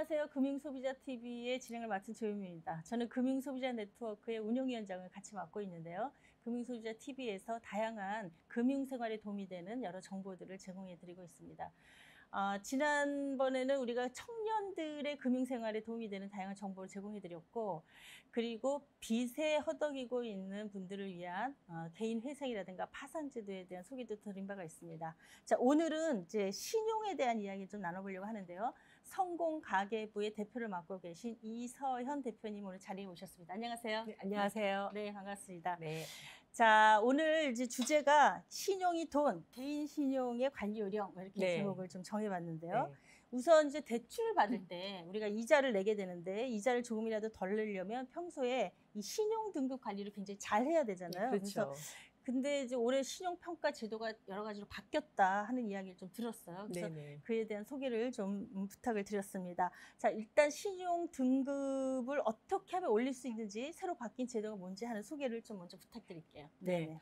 안녕하세요. 금융소비자TV의 진행을 맡은 조유미입니다. 저는 금융소비자 네트워크의 운영위원장을 같이 맡고 있는데요. 금융소비자TV에서 다양한 금융생활에 도움이 되는 여러 정보들을 제공해드리고 있습니다. 지난번에는 우리가 청년들의 금융생활에 도움이 되는 다양한 정보를 제공해드렸고, 그리고 빚에 허덕이고 있는 분들을 위한 개인 회생이라든가 파산제도에 대한 소개도 드린 바가 있습니다. 자, 오늘은 이제 신용에 대한 이야기 좀 나눠보려고 하는데요. 성공가계부의 대표를 맡고 계신 이서현 대표님 오늘 자리에 오셨습니다. 안녕하세요. 네, 안녕하세요. 네, 반갑습니다. 네. 자, 오늘 이제 주제가 신용이 돈, 개인 신용의 관리 요령 이렇게 네. 제목을 좀 정해봤는데요. 네. 우선 이제 대출 받을 때 우리가 이자를 내게 되는데 이자를 조금이라도 덜 내려면 평소에 이 신용 등급 관리를 굉장히 잘 해야 되잖아요. 그렇죠. 근데 이제 올해 신용평가 제도가 여러 가지로 바뀌었다 하는 이야기를 좀 들었어요. 그래서 네네. 그에 대한 소개를 좀 부탁을 드렸습니다. 자, 일단 신용 등급을 어떻게 하면 올릴 수 있는지 새로 바뀐 제도가 뭔지 하는 소개를 좀 먼저 부탁드릴게요. 네.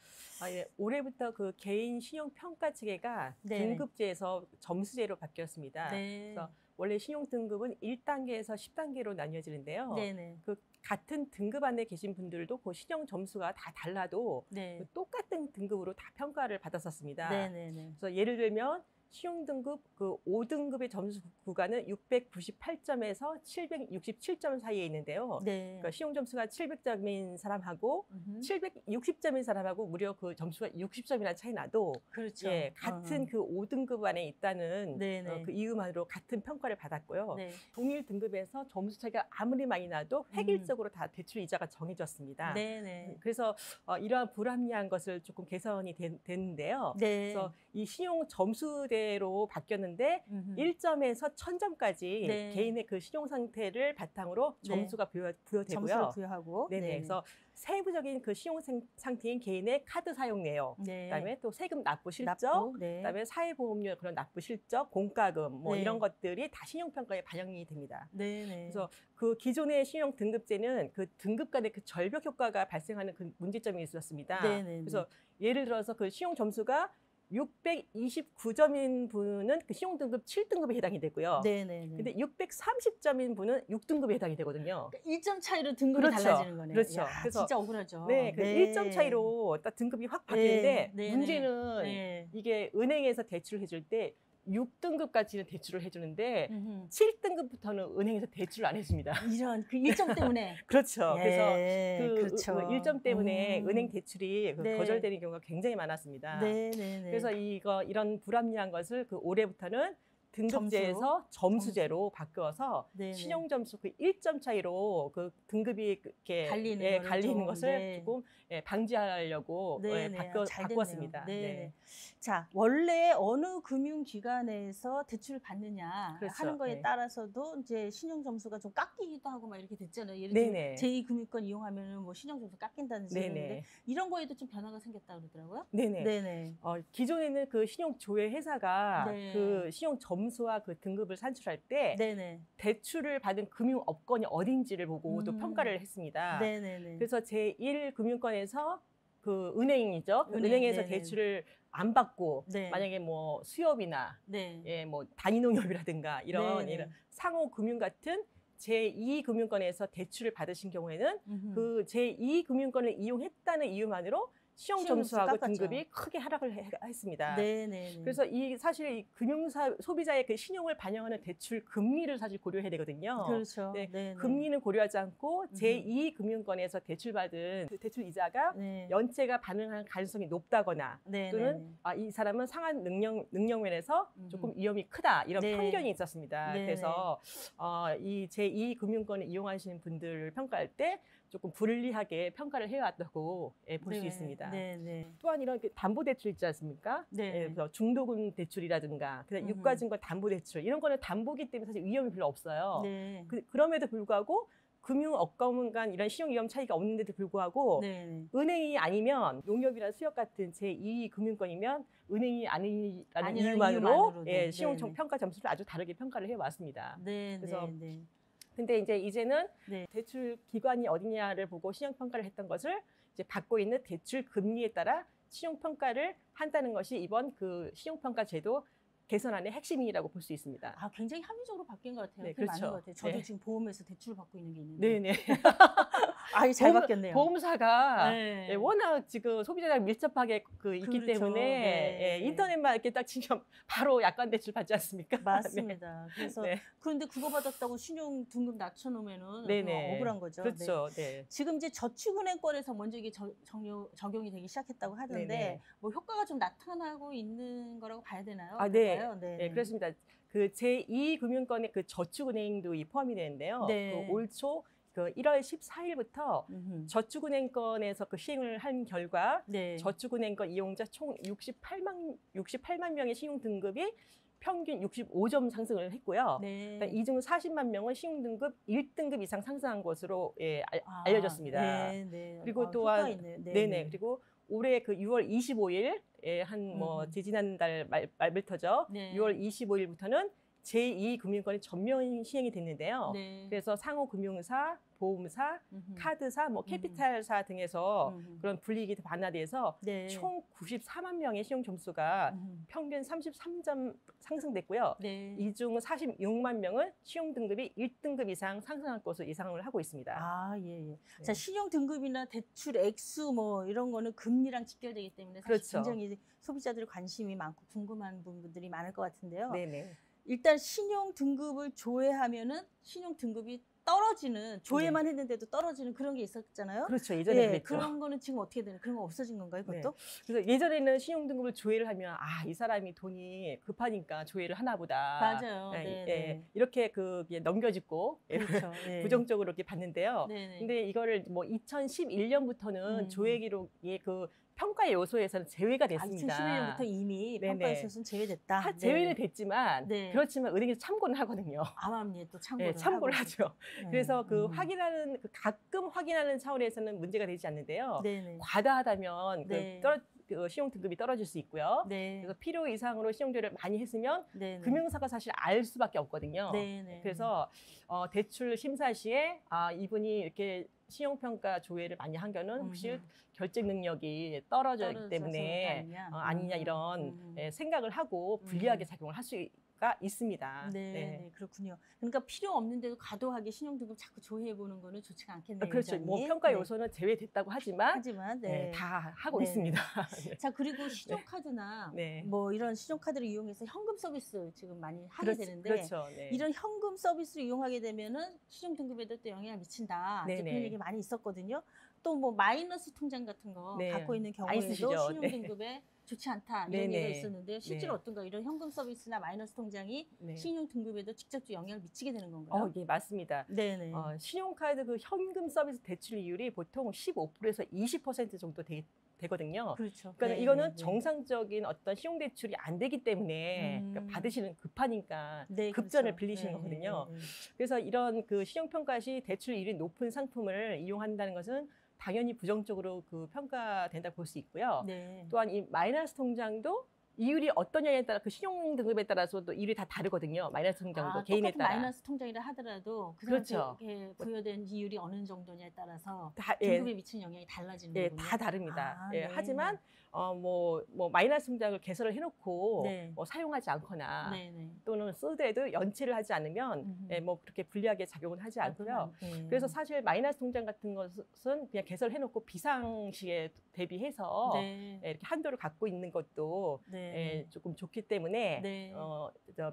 예, 올해부터 그 개인 신용 평가 체계가 네네. 등급제에서 점수제로 바뀌었습니다. 네. 그래서 원래 신용 등급은 1단계에서 10단계로 나뉘어지는데요. 네네. 그 같은 등급 안에 계신 분들도 그 신용 점수가 다 달라도 네. 그 똑같은 등급으로 다 평가를 받았었습니다. 네네네. 그래서 예를 들면 신용 등급 그 5등급의 점수 구간은 698점에서 767점 사이에 있는데요. 네. 그러니까 신용 점수가 700점인 사람하고 760점인 사람하고 무려 그 점수가 60점이나 차이 나도 그렇죠. 예, 같은 그 5등급 안에 있다는 네네. 그 이유만으로 같은 평가를 받았고요. 네. 동일 등급에서 점수 차이가 아무리 많이 나도 획일적으로 다 대출 이자가 정해졌습니다. 네네. 그래서 이러한 불합리한 것을 조금 개선이 됐는데요. 네. 그래서 이 신용 점수대로 바뀌었는데 1점에서 1000점까지 네. 개인의 그 신용 상태를 바탕으로 네. 점수가 부여되고요. 점수를 부여하고. 네네. 그래서 세부적인 그 신용 상태인 개인의 카드 사용 내역, 네. 그다음에 또 세금 납부 실적, 납부, 네. 그다음에 사회보험료 그런 납부 실적, 공과금 뭐 네. 이런 것들이 다 신용 평가에 반영이 됩니다. 네네. 그래서 그 기존의 신용 등급제는 그 등급 간의 그 절벽 효과가 발생하는 그 문제점이 있었습니다. 네네네. 그래서 예를 들어서 그 신용 점수가 629점인 분은 그 신용 등급 7등급에 해당이 되고요. 네네네. 근데 630점인 분은 6등급에 해당이 되거든요. 1점 차이로 등급이 그렇죠. 달라지는 거네요. 그렇죠. 야, 그래서 진짜 억울하죠. 네, 그 1점 차이로 딱 등급이 확 바뀌는데 네, 문제는 네. 이게 은행에서 대출을 해줄 때 6등급까지는 대출을 해주는데 음흠. 7등급부터는 은행에서 대출을 안 해줍니다. 이런 그 1점 때문에. 그렇죠. 예, 그래서 그렇죠. 그 1점 때문에 은행 대출이 네. 거절되는 경우가 굉장히 많았습니다. 네네네. 그래서 이런 불합리한 것을 그 올해부터는 등급제에서 점수제로 바뀌어서 네네. 신용 점수 그 1점 차이로 그 등급이 이렇게 갈리는 것을 조금 방지하려고 바꾸었습니다. 네. 자, 원래 어느 금융기관에서 대출을 받느냐 그렇죠. 하는 거에 네. 따라서도 이제 신용 점수가 좀 깎이기도 하고 막 이렇게 됐잖아요. 예를 네네. 들면 제2금융권 이용하면은 뭐 신용 점수 깎인다는 식으로 네네. 했는데 이런 거에도 좀 변화가 생겼다 그러더라고요. 네네. 네네. 기존에는 그 신용 조회 회사가 네. 그 신용 점수와 그 등급을 산출할 때 네네. 대출을 받은 금융업권이 어딘지를 보고 또 평가를 했습니다. 네네네. 그래서 제1금융권에서 그 은행이죠. 은행에서 네네. 대출을 안 받고 네. 만약에 뭐 수협이나 네. 뭐 단위농협이라든가 이런 상호금융 같은 제2금융권에서 대출을 받으신 경우에는 그 제2금융권을 이용했다는 이유만으로 신용 점수하고 등급이 크게 하락을 했습니다. 네네. 그래서 사실 이 소비자의 그 신용을 반영하는 대출 금리를 사실 고려해야 되거든요. 그렇죠. 네, 금리는 고려하지 않고 제2금융권에서 대출받은 그 대출 이자가 연체가 반응할 가능성이 높다거나 또는 이 사람은 상한 능력 면에서 조금 위험이 크다 이런 편견이 있었습니다. 그래서 이 제2금융권을 이용하시는 분들을 평가할 때 조금 불리하게 평가를 해왔다고 볼 수 있습니다. 또한 이런 담보대출 있지 않습니까? 그래서 중도금 대출이라든가 유가증권 담보대출 이런 거는 담보기 때문에 사실 위험이 별로 없어요. 그럼에도 불구하고 금융업권 간 이런 신용 위험 차이가 없는데도 불구하고 은행이 아니면 농협이나 수협 같은 제2금융권이면 은행이 아니라는 이유만으로 신용 평가 점수를 아주 다르게 평가를 해왔습니다. 그래서 근데 이제는 대출 기관이 어디냐를 보고 신용 평가를 했던 것을 이제 받고 있는 대출 금리에 따라 신용 평가를 한다는 것이 이번 그 신용 평가 제도 개선안의 핵심이라고 볼 수 있습니다. 아, 굉장히 합리적으로 바뀐 것 같아요. 네, 그게 맞는 그렇죠. 것 같아요. 저도 네. 지금 보험에서 대출을 받고 있는 게 있는데. 네네. 아, 잘 바뀌었네요. 보험사가 네. 예, 워낙 지금 소비자랑 밀접하게 있기 그렇죠. 때문에 네. 예, 인터넷만 이렇게 딱 치면 바로 약관 대출 받지 않습니까? 맞습니다. 그래서 네. 그런데 그거 받았다고 신용 등급 낮춰놓으면은 네네. 억울한 거죠. 그렇죠. 네. 네. 지금 이제 저축은행권에서 먼저 이게 적용이 되기 시작했다고 하던데 네네. 뭐 효과가 좀 나타나고 있는 거라고 봐야 되나요? 아, 네. 어떨까요? 네. 네, 그렇습니다. 그 제2금융권의 그 저축은행도 포함이 되는데요. 네. 그 올 초 그 1월 14일부터 저축은행권에서 그 시행을 한 결과 네. 저축은행권 이용자 총 68만 명의 신용 등급이 평균 65점 상승을 했고요. 네. 이 중 40만 명은 신용 등급 1등급 이상 상승한 것으로 예, 알려졌습니다. 네, 네. 그리고 또한 네, 네네. 그리고 올해 그 6월 25일 한 뭐 지난달 말부터죠. 네. 6월 25일부터는 제2금융권이 전면 시행이 됐는데요. 네. 그래서 상호금융사, 보험사, 카드사, 뭐 캐피탈사 등에서 그런 불이익이 완화돼서 네. 총 94만 명의 신용 점수가 평균 33점 상승됐고요. 네. 이 중 46만 명은 신용 등급이 1등급 이상 상승할 것으로 예상을 하고 있습니다. 아, 예, 예. 네. 자, 신용 등급이나 대출 액수 뭐 이런 거는 금리랑 직결되기 때문에 사실 그렇죠. 굉장히 소비자들 관심이 많고 궁금한 부분들이 많을 것 같은데요. 네네. 일단 신용 등급을 조회하면은 신용 등급이 떨어지는 조회만 했는데도 떨어지는 그런 게 있었잖아요. 그렇죠. 예전에 예, 그랬죠. 그런 거는 지금 어떻게 되는? 그런 거 없어진 건가요, 그것도? 네. 그래서 예전에는 신용 등급을 조회를 하면 이 사람이 돈이 급하니까 조회를 하나 보다. 맞아요. 예, 네, 예, 네. 이렇게 넘겨짚고 그렇죠. 예. 부정적으로 이렇게 봤는데요. 네, 네. 근데 이거를 뭐 2011년부터는 조회 기록이 그 평가 요소에서는 제외가 됐습니다. 2011년부터 이미 네네. 평가 요소는 제외됐다. 제외는 됐지만 네. 그렇지만 은행에서 참고는 하거든요. 암암리에 또 참고를 네, 참고를 하고 하죠. 네. 그래서 확인하는 가끔 확인하는 차원에서는 문제가 되지 않는데요. 네네. 과다하다면 네. 그 신용 등급이 떨어질 수 있고요. 네. 그래서 필요 이상으로 신용조회를 많이 했으면 네네. 금융사가 사실 알 수밖에 없거든요. 네네. 그래서 대출 심사 시에 이분이 이렇게 신용평가 조회를 많이 한 거는 혹시 결제 능력이 떨어졌기 때문에 아니냐 이런 생각을 하고 불리하게 작용을 할 수가 있습니다. 네, 네, 그렇군요. 그러니까 필요 없는데도 과도하게 신용등급 자꾸 조회해보는 거는 좋지가 않겠네요. 그렇죠. 뭐 평가 요소는 제외됐다고 하지만 네. 다 하고 네. 있습니다. 자, 그리고 신용카드나 네. 뭐 이런 신용카드를 이용해서 현금 서비스 지금 많이 하게 되는데 그렇죠. 네. 이런 현금 서비스를 이용하게 되면은 신용등급에도 또 영향을 미친다. 이제 그런 얘기 많이 있었거든요. 또 뭐 마이너스 통장 같은 거 갖고 있는 경우에도 신용등급에 좋지 않다 이런 얘기가 있었는데요. 실제로 어떤가 이런 현금 서비스나 마이너스 통장이 신용등급에도 직접적 영향을 미치게 되는 건가요? 예, 맞습니다. 네네. 신용카드 그 현금 서비스 대출이율이 보통 15%에서 20% 정도 되거든요. 그렇죠. 그러니까 이거는 정상적인 어떤 신용 대출이 안 되기 때문에 그러니까 받으시는 급하니까 급전을 그렇죠. 빌리시는 거거든요. 그래서 이런 그 신용 평가 시 대출이율이 높은 상품을 이용한다는 것은 당연히 부정적으로 그 평가된다고 볼 수 있고요. 또한 이 마이너스 통장도 이율이 어떠냐에 따라 그 신용 등급에 따라서 또 이율이 다 다르거든요. 마이너스 통장도 개인에 따라. 마이너스 통장이라 하더라도 그 사람에게 부여된 이율이 어느 정도냐에 따라서 등급에 미치는 영향이 달라지는 거군요. 다 다릅니다. 하지만 뭐 마이너스 통장을 개설을 해놓고 뭐 사용하지 않거나 또는 쓰더라도 연체를 하지 않으면 뭐 그렇게 불리하게 작용을 하지 않고요. 그래서 사실 마이너스 통장 같은 것은 그냥 개설해놓고 비상시에 대비해서 이렇게 한도를 갖고 있는 것도 조금 좋기 때문에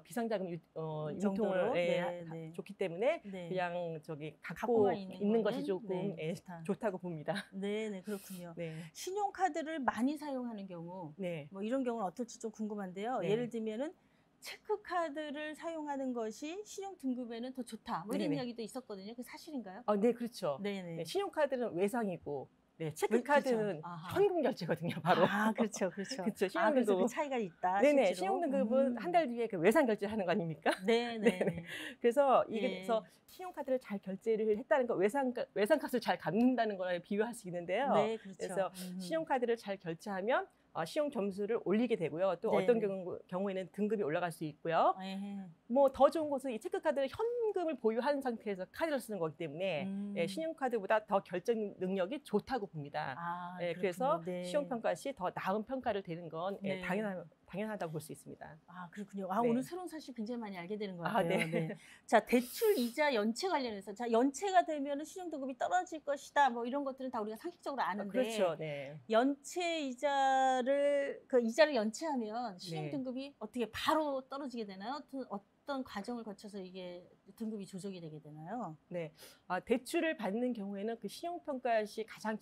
비상자금 유통을 좋기 때문에 그냥 갖고 있는 것이 조금 좋다고 봅니다. 네, 그렇군요. 신용카드를 많이 사용하는 경우, 뭐 이런 경우는 어떨지 좀 궁금한데요. 예를 들면은 체크카드를 사용하는 것이 신용 등급에는 더 좋다. 뭐 이런 이야기도 있었거든요. 그 사실인가요? 네, 그렇죠. 신용카드는 외상이고. 체크카드는 현금 결제거든요, 바로. 그렇죠. 그렇죠. 그래서 그 차이가 있다. 신용등급은 한 달 뒤에 그 외상 결제하는 거 아닙니까? 네. 그래서 그래서 신용카드를 잘 결제를 했다는 거, 외상값을 잘 갚는다는 거랑 비교할 수 있는데요. 그렇죠. 그래서 신용카드를 잘 결제하면 신용 점수를 올리게 되고요. 또 어떤 경우에는 등급이 올라갈 수 있고요. 뭐 더 좋은 것은 이 체크카드를 현금을 보유한 상태에서 카드를 쓰는 거기 때문에 예, 신용카드보다 더 결정 능력이 좋다고 봅니다. 예, 그래서 네. 신용평가 시 더 나은 평가를 되는 건 예, 네. 당연하다고 볼 수 있습니다. 아, 그렇군요. 네. 오늘 새로운 사실 굉장히 많이 알게 되는 것 같아요. 네. 네. 자, 대출 이자 연체 관련해서 자, 연체가 되면 신용등급이 떨어질 것이다. 뭐 이런 것들은 다 우리가 상식적으로 아는데 그렇죠. 네. 연체 이자를 이자를 연체하면 신용등급이 어떻게 바로 떨어지게 되나요? 어떤 과정을 거쳐서 이게 등급이 조정이 되게 되나요? 네, 대출을 받는 경우에는 그 신용평가 시 가장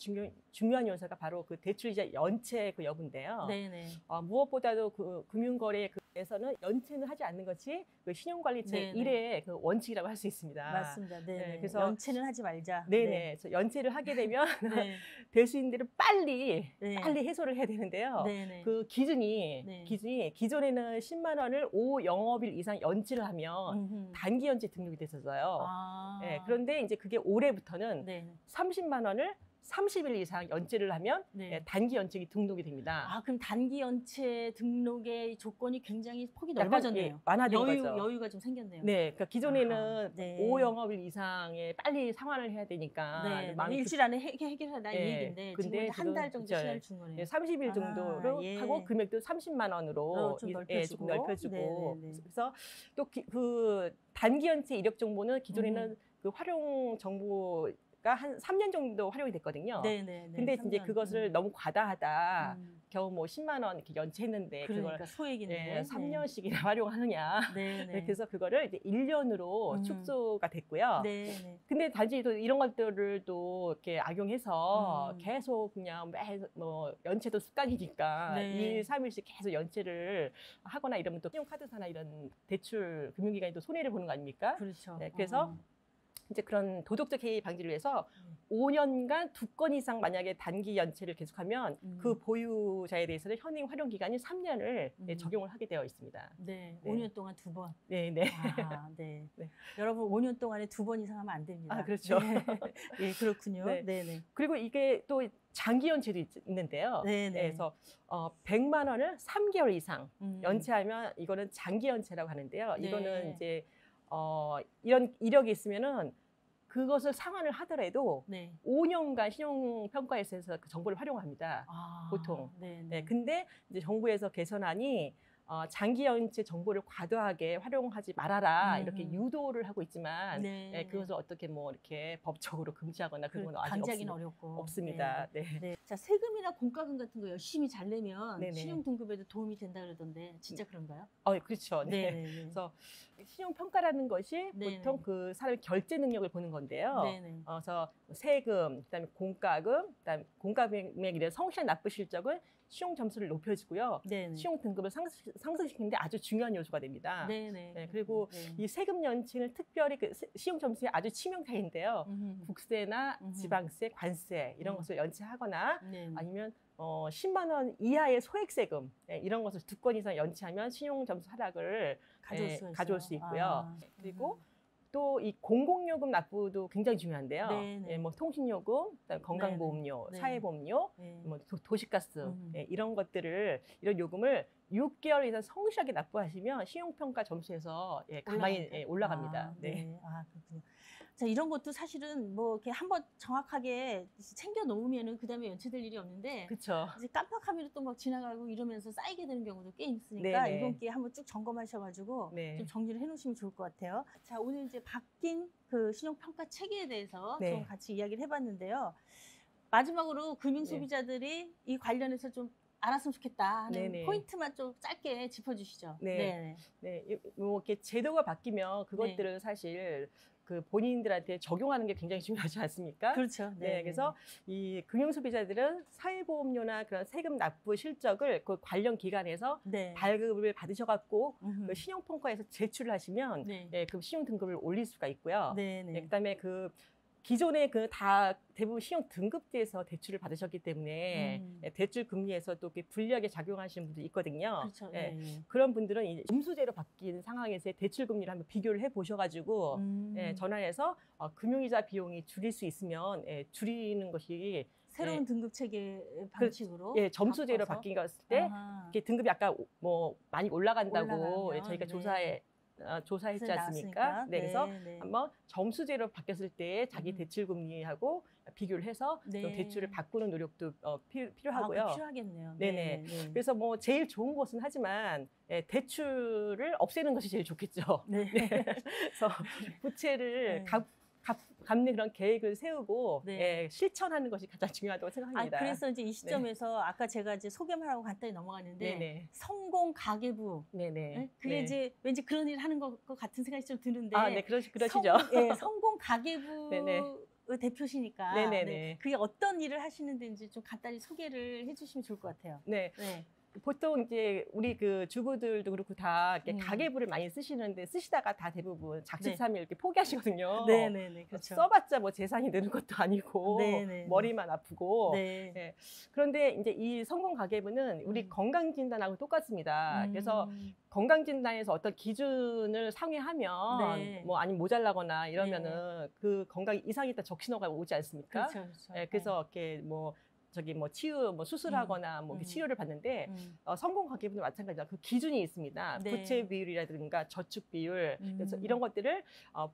중요한 요소가 바로 그 대출이자 연체 그 여부인데요. 네네. 무엇보다도 그 금융거래에서는 연체는 하지 않는 것이 그 신용관리 제1의 그 원칙이라고 할 수 있습니다. 맞습니다. 네. 그래서 연체는 하지 말자. 네네. 그래서 연체를 하게 되면 네. 대수인들은 빨리 해소를 해야 되는데요. 네네. 그 기준이 기존에는 10만 원을 5영업일 이상 연체를 하면 단기 연체 등록이 됐었어요. 네, 그런데 이제 그게 올해부터는 30만 원을 30일 이상 연체를 하면 단기 연체가 등록이 됩니다. 그럼 단기 연체 등록의 조건이 굉장히 폭이 넓어졌네요. 완화된 거죠. 여유가 좀 생겼네요. 네, 그러니까 기존에는 5영업일 이상에 빨리 상환을 해야 되니까 일주일 안에 해결하라 이 얘기인데 지금 한 달 정도 시간을 준 거네요. 30일 정도로 하고 금액도 30만 원으로 좀 조금 넓혀주고 그래서 또 그 단기 연체 이력 정보는 기존에는 그 활용 정보가 한 3년 정도 활용이 됐거든요. 근데 이제 그것을 너무 과다하다. 겨우 뭐 10만 원 이렇게 연체했는데 그걸 소액인데 3년씩이나 활용하느냐. 그래서 그거를 이제 1년으로 축소가 됐고요. 근데 단지 또 이런 것들을 또 이렇게 악용해서 계속 그냥 뭐 연체도 습관이니까 2일, 3일씩 계속 연체를 하거나 이러면 또 신용카드사나 이런 대출 금융기관이 또 손해를 보는 거 아닙니까? 그렇죠. 그래서 이제 그런 도덕적 해이 방지를 위해서 5년간 2건 이상 만약에 단기 연체를 계속하면 그 보유자에 대해서는 현행 활용 기간이 3년을 적용을 하게 되어 있습니다. 네, 5년 동안 2번. 네. 여러분 5년 동안에 2번 이상 하면 안 됩니다. 그렇죠. 네, 그렇군요. 네. 그리고 이게 또 장기 연체도 있는데요. 그래서 100만 원을 3개월 이상 연체하면 이거는 장기 연체라고 하는데요. 이거는 이제 이런 이력이 있으면은 그것을 상환을 하더라도 5년간 신용평가에서 그 정보를 활용합니다. 보통. 근데 이제 정부에서 개선안이 장기 연체 정보를 과도하게 활용하지 말아라 이렇게 유도를 하고 있지만 그것을 어떻게 뭐 이렇게 법적으로 금지하거나 그런 건 아직 없습니다. 자, 세금이나 공과금 같은 거 열심히 잘 내면 신용 등급에도 도움이 된다 그러던데 진짜 그런가요? 그렇죠. 그래서 신용 평가라는 것이 보통 그 사람의 결제 능력을 보는 건데요. 그래서 세금, 그다음에 공과금, 그다음에 공과금액 이런 성실한 납부 실적은 신용 점수를 높여주고요. 신용 등급을 상승시키는데 아주 중요한 요소가 됩니다. 그리고 이 세금 연체는 특별히 그 신용 점수에 아주 치명타인데요. 국세나 지방세, 관세 이런 것을 연체하거나 아니면 10만 원 이하의 소액세금 이런 것을 2건 이상 연체하면 신용 점수 하락을 가져올 수 있고요. 그리고 또 이 공공요금 납부도 굉장히 중요한데요. 뭐 통신요금, 그다음에 건강보험료, 사회보험료, 뭐 도시가스 이런 것들을 이런 요금을 6개월 이상 성실하게 납부하시면 신용평가 점수에서 가만히 올라갑니다. 그렇군요. 자, 이런 것도 사실은 뭐 이렇게 한번 정확하게 챙겨 놓으면은 그다음에 연체될 일이 없는데 그렇죠. 이제 깜빡하면 또 막 지나가고 이러면서 쌓이게 되는 경우도 꽤 있으니까 이번 기회에 한번 쭉 점검하셔가지고 좀 정리를 해놓으시면 좋을 것 같아요. 자, 오늘 이제 바뀐 그 신용평가 체계에 대해서 좀 같이 이야기를 해봤는데요. 마지막으로 금융 소비자들이 이 관련해서 좀 알았으면 좋겠다 하는 포인트만 좀 짧게 짚어주시죠. 뭐 이렇게 제도가 바뀌면 그것들은 사실 그 본인들한테 적용하는 게 굉장히 중요하지 않습니까? 그렇죠. 그래서 이 금융 소비자들은 사회보험료나 그런 세금 납부 실적을 그 관련 기관에서 발급을 받으셔갖고 그 신용평가에서 제출을 하시면 그 신용 등급을 올릴 수가 있고요. 그다음에 그 기존에 그 다 대부분 신용 등급제에서 대출을 받으셨기 때문에 대출 금리에서 또 불리하게 작용하시는 분들이 있거든요. 그렇죠. 그런 분들은 이제 점수제로 바뀐 상황에서 대출 금리를 한번 비교를 해 보셔가지고 전환해서 금융이자 비용이 줄일 수 있으면 줄이는 것이 새로운 등급 체계 방식으로 점수제로 바뀐 것 같을 때 이렇게 등급이 아까 뭐 많이 올라간다고 저희가 조사해 조사했지 않습니까? 네, 그래서 네. 한번 점수제로 바뀌었을 때 자기 대출 금리하고 비교를 해서 좀 대출을 바꾸는 노력도 필요하고요. 필요하겠네요. 네네. 그래서 뭐 제일 좋은 것은 하지만 대출을 없애는 것이 제일 좋겠죠. 네. 그래서 부채를 갚는 그런 계획을 세우고 실천하는 것이 가장 중요하다고 생각합니다. 그래서 이제 이 시점에서 아까 제가 이제 소개만 하고 간단히 넘어갔는데 성공 가계부. 그게 이제 왠지 그런 일을 하는 것 같은 생각이 좀 드는데. 네, 그러시죠. 성공 가계부. 대표시니까 그게 어떤 일을 하시는 데인지 좀 간단히 소개를 해주시면 좋을 것 같아요. 네. 보통 이제 우리 그 주부들도 그렇고 다 이렇게 가계부를 많이 쓰시다가 다 대부분 작심삼일 이렇게 포기하시거든요. 그렇죠. 써봤자 뭐 재산이 느는 것도 아니고 머리만 아프고. 그런데 이제 이 성공 가계부는 우리 건강 진단하고 똑같습니다. 그래서 건강 진단에서 어떤 기준을 상회하면 뭐 아니면 모자라거나 이러면은 그 건강 이상이 있다 적신호가 오지 않습니까? 그렇죠. 그래서 이렇게 뭐 수술하거나 치료를 받는데 성공 가계부는 마찬가지다. 그 기준이 있습니다. 부채 비율이라든가 저축 비율, 그래서 이런 것들을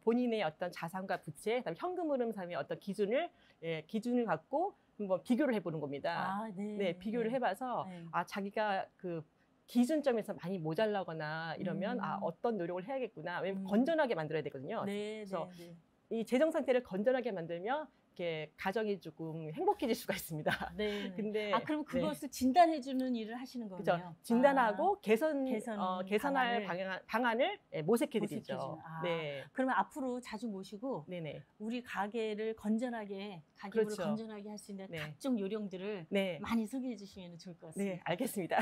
본인의 어떤 자산과 부채, 그다음에 현금 흐름 사이의 어떤 기준을 갖고 한번 비교를 해보는 겁니다. 비교를 해봐서 자기가 그 기준점에서 많이 모자라거나 이러면 어떤 노력을 해야겠구나. 왜냐면 건전하게 만들어야 되거든요. 그래서 이 재정 상태를 건전하게 만들면 이렇게 가정이 조금 행복해질 수가 있습니다. 근데 그럼 그것을 진단해주는 일을 하시는 거네요. 그렇죠. 진단하고 개선할 방안을 모색해드리죠. 그러면 앞으로 자주 모시고 우리 가게를 건전하게 가계부를 건전하게 할 수 있는 각종 요령들을 많이 소개해 주시면 좋을 것 같습니다. 네, 알겠습니다.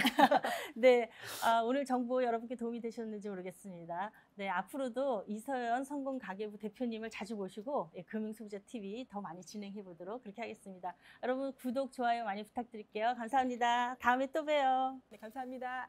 오늘 정보 여러분께 도움이 되셨는지 모르겠습니다. 앞으로도 이서연 성공 가계부 대표님을 자주 모시고 금융소비자 TV 더 많이 진행해 보도록 그렇게 하겠습니다. 여러분 구독, 좋아요 많이 부탁드릴게요. 감사합니다. 다음에 또 봬요. 네, 감사합니다.